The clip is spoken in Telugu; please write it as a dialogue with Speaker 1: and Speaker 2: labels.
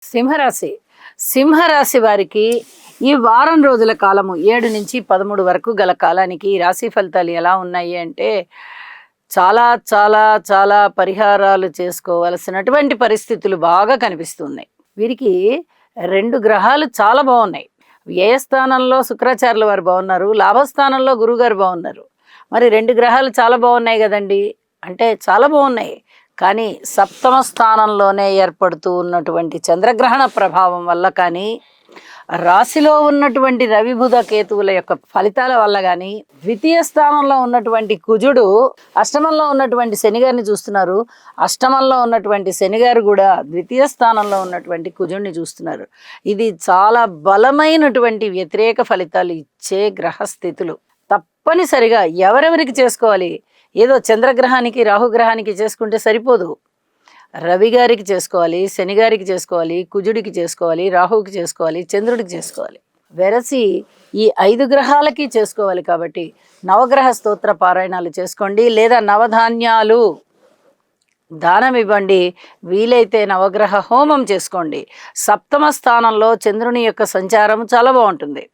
Speaker 1: సింహరాశి సింహరాశి వారికి ఈ వారం రోజుల కాలము 7 నుంచి 13 వరకు గల కాలానికి ఈ రాశి ఫలితాలు ఎలా ఉన్నాయి అంటే చాలా చాలా చాలా పరిహారాలు చేసుకోవాల్సినటువంటి పరిస్థితులు బాగా కనిపిస్తున్నాయి. వీరికి 2 గ్రహాలు చాలా బాగున్నాయి. వ్యయస్థానంలో శుక్రాచార్యుల వారు బాగున్నారు, లాభస్థానంలో గురుగారు బాగున్నారు. మరి 2 గ్రహాలు చాలా బాగున్నాయి కదండి అంటే చాలా బాగున్నాయి. కానీ సప్తమ స్థానంలోనే ఏర్పడుతూ ఉన్నటువంటి చంద్రగ్రహణ ప్రభావం వల్ల కానీ, రాశిలో ఉన్నటువంటి రవి బుధ కేతువుల యొక్క ఫలితాల వల్ల కానీ, ద్వితీయ స్థానంలో ఉన్నటువంటి కుజుడు అష్టమంలో ఉన్నటువంటి శనిగారిని చూస్తున్నారు. అష్టమంలో ఉన్నటువంటి శనిగారు కూడా ద్వితీయ స్థానంలో ఉన్నటువంటి కుజుడిని చూస్తున్నారు. ఇది చాలా బలమైనటువంటి వ్యతిరేక ఫలితాలు ఇచ్చే గ్రహస్థితులు. తప్పనిసరిగా ఎవరెవరికి చేసుకోవాలి? ఏదో చంద్రగ్రహానికి రాహుగ్రహానికి చేసుకుంటే సరిపోదు. రవి గారికి చేసుకోవాలి, శని గారికి చేసుకోవాలి, కుజుడికి చేసుకోవాలి, రాహుకి చేసుకోవాలి, చంద్రుడికి చేసుకోవాలి. వెరసి ఈ 5 గ్రహాలకి చేసుకోవాలి. కాబట్టి నవగ్రహ స్తోత్ర పారాయణాలు చేసుకోండి, లేదా నవధాన్యాలు దానం ఇవ్వండి. వీలైతే నవగ్రహ హోమం చేసుకోండి. సప్తమ స్థానంలో చంద్రుని యొక్క సంచారం చాలా బాగుంటుంది.